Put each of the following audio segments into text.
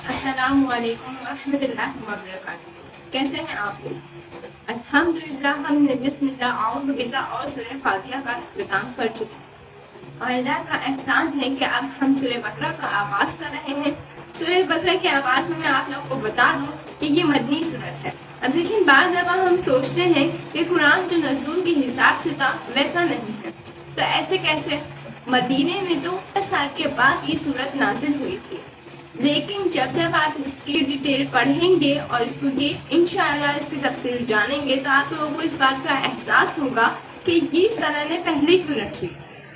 अस्सलामुअलैकुम वरहमतुल्लाहि वबरकातुहू। कैसे हैं आप लोग? अल्हम्दुलिल्लाह हमने बिस्मिल्लाह औज़ु बिल्लाह और सूरह फातिहा का इख्तिताम कर चुके हैं और अल्लाह का एहसान है कि अब हम सूरह बकरा का आगाज़ कर रहे हैं। सूरह बकरा के आगाज़ में मैं आप लोगों को बता दूं कि ये मदनी सूरत है। अब देखिए, बाज़ दफ़ा हम सोचते हैं कि कुरान जो नज़ूल के हिसाब से था वैसा नहीं है, तो ऐसे कैसे? मदीने में तो 10 साल के बाद ये सूरत नाजिल हुई थी, लेकिन जब जब आप इसकी डिटेल पढ़ेंगे और इसको इंशाअल्लाह इसकी तफसील जानेंगे तो आप लोगों को इस बात का एहसास होगा कि ये सूरत ने पहले क्यों रखी।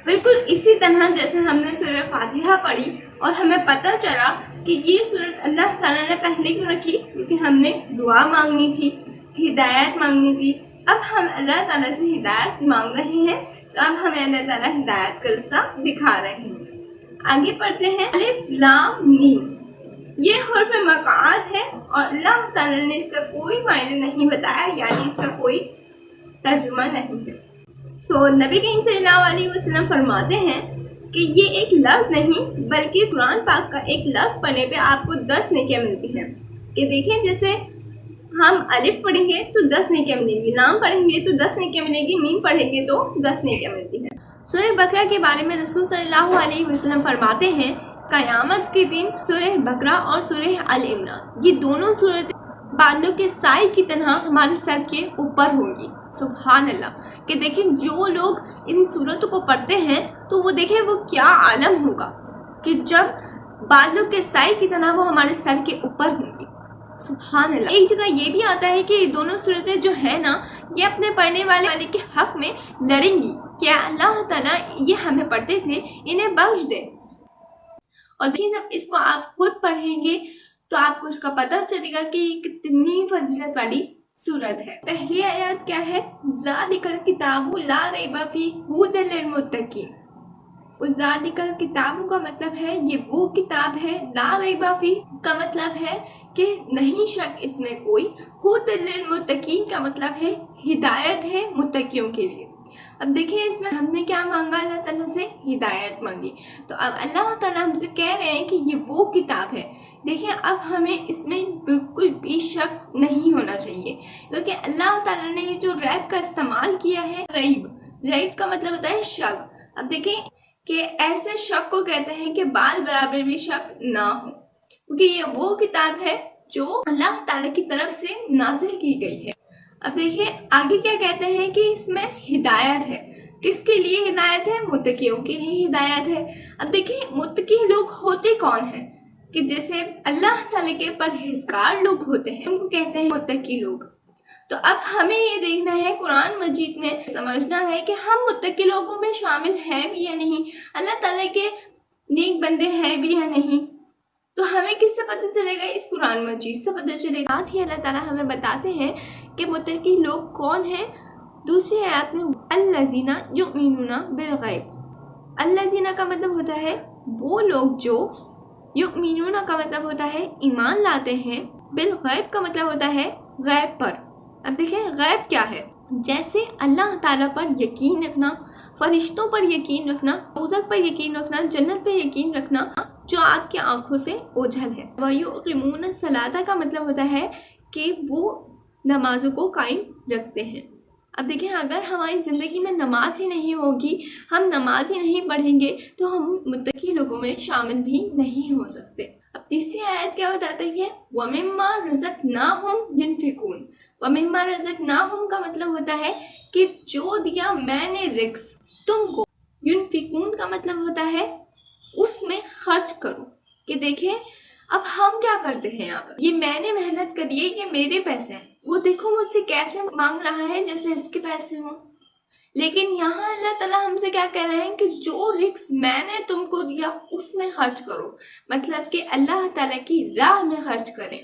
बिल्कुल इसी तरह जैसे हमने सूरह फातिहा पढ़ी और हमें पता चला कि ये सूरत अल्लाह ताला ने पहले क्यों रखी, क्योंकि हमने दुआ मांगनी थी, हिदायत मांगनी थी। अब हम अल्लाह ताला से हिदायत मांग रहे हैं, तो अब हमें अल्लाह ताला हिदायत का रास्ता दिखा रहे हैं। आगे पढ़ते हैं। अलिफ लाम मीम, ये हुर्फ मक़ात है और अल्लाह ताला ने इसका कोई मायने नहीं बताया, यानी इसका कोई तर्जुमा नहीं है। तो नबी करीम सल्लल्लाहु अलैहि वसल्लम फरमाते हैं कि ये एक लफ्ज़ नहीं बल्कि कुरान पाक का एक लफ्ज़ पढ़ने पे आपको 10 नेकियां मिलती हैं। कि देखें, जैसे हम अलिफ पढ़ेंगे तो 10 नेकियां मिलेंगी, लाम पढ़ेंगे तो 10 नेकियां मिलेंगी, मीम पढ़ेंगे तो 10 नेकियां मिलती हैं। सूरह बकरा के बारे में रसूल सल्लल्लाहु अलैहि वसल्लम फरमाते हैं, क़यामत के दिन सूरह बकरा और सूरह अल इमरान ये दोनों सूरतें बादलों के साए की तरह हमारे सर के ऊपर होंगी। सुभान अल्लाह। कि देखें, जो लोग इन सूरतों को पढ़ते हैं तो वो देखें वो क्या आलम होगा कि जब बादलों के साए की तरह वो हमारे सर के ऊपर होंगी। सुभान अल्लाह। एक जगह ये भी आता है कि ये दोनों सूरतें जो है ना, ये अपने पढ़ने वाले के हक में लड़ेंगी कि अल्लाह ताला ये हमें पढ़ते थे, इन्हें बख्श दे। और फिर जब इसको आप खुद पढ़ेंगे तो आपको इसका पता चलेगा कि ये कितनी फजीलत वाली सूरत है। पहली आयत क्या है? ज़ालिकल किताबु ला रैब फीह हुदल लिल मुत्तकीन। ज़ालिकल किताबु का मतलब है ये वो किताब है, ला रैब फीह का मतलब है कि नहीं शक इसमें कोई, हुदल लिल मुत्तकीन का मतलब है हिदायत है मुत्तकियों के लिए। अब देखिए, इसमें हमने क्या मांगा? अल्लाह ताला से हिदायत मांगी। तो अब अल्लाह ताला हमसे कह रहे हैं कि ये वो किताब है। देखिए, अब हमें इसमें बिल्कुल भी शक नहीं होना चाहिए, क्योंकि अल्लाह ताला ने ये जो रैब का इस्तेमाल किया है, रैब का मतलब होता है शक। अब देखिए कि ऐसे शक को कहते हैं कि बाल बराबर भी शक ना हो, क्योंकि ये वो किताब है जो अल्लाह ताला की तरफ से नाजिल की गई है। अब देखिए आगे क्या कहते हैं कि इसमें हिदायत है। किसके लिए हिदायत है? मुत्तकियों के लिए हिदायत है। अब देखिए, मुत्तकी लोग होते कौन हैं? कि जैसे अल्लाह ताला के परहेजगार लोग होते हैं, उनको कहते हैं मुत्तकी लोग। तो अब हमें ये देखना है, कुरान मजीद में समझना है कि हम मुत्तकी लोगों में शामिल हैं भी या नहीं, अल्लाह ताला के नेक बंदे हैं भी या नहीं। तो हमें किससे पता चलेगा? इस कुरान मजीद से पता चलेगा। साथ ही अल्लाह ताला हमें बताते हैं कि मुत्तकी लोग कौन हैं। दूसरी आयत में अल्लज़ीना युमिनूना बिल गैब। अल्लज़ीना का मतलब होता है वो लोग जो, युमिनूना का मतलब होता है ईमान लाते हैं, बिल गैब का मतलब होता है गैब पर। अब देखिए गैब क्या है? जैसे अल्लाह ताला पर यकीन रखना, फरिश्तों पर यकीन रखना, दोज़ख पर यकीन रखना, जन्नत पर यकीन रखना जो आपकी आंखों से ओझल है। वयुक़ीमून सलाता का मतलब होता है कि वो नमाजों को कायम रखते हैं। अब देखिए, अगर हमारी ज़िंदगी में नमाज ही नहीं होगी, हम नमाज ही नहीं पढ़ेंगे, तो हम मुत्तकी लोगों में शामिल भी नहीं हो सकते। अब तीसरी आयत क्या बताती है? वमिम्मा रज़क़नाहुम युनफ़िक़ून। वमिम्मा रज़क़नाहुम का मतलब होता है कि जो दिया मैंने रिज़्क़ तुमको, युनफ़िक़ून का मतलब होता है उसमें खर्च करो। कि देखिए, अब हम क्या करते हैं यहाँ पर? ये मैंने मेहनत करी है, ये मेरे पैसे हैं, वो देखो मुझसे कैसे मांग रहा है जैसे इसके पैसे हों। लेकिन यहाँ अल्लाह ताला हमसे क्या कह रहे हैं कि जो रिस्क मैंने तुमको दिया उसमें खर्च करो, मतलब कि अल्लाह ताला की राह में खर्च करें।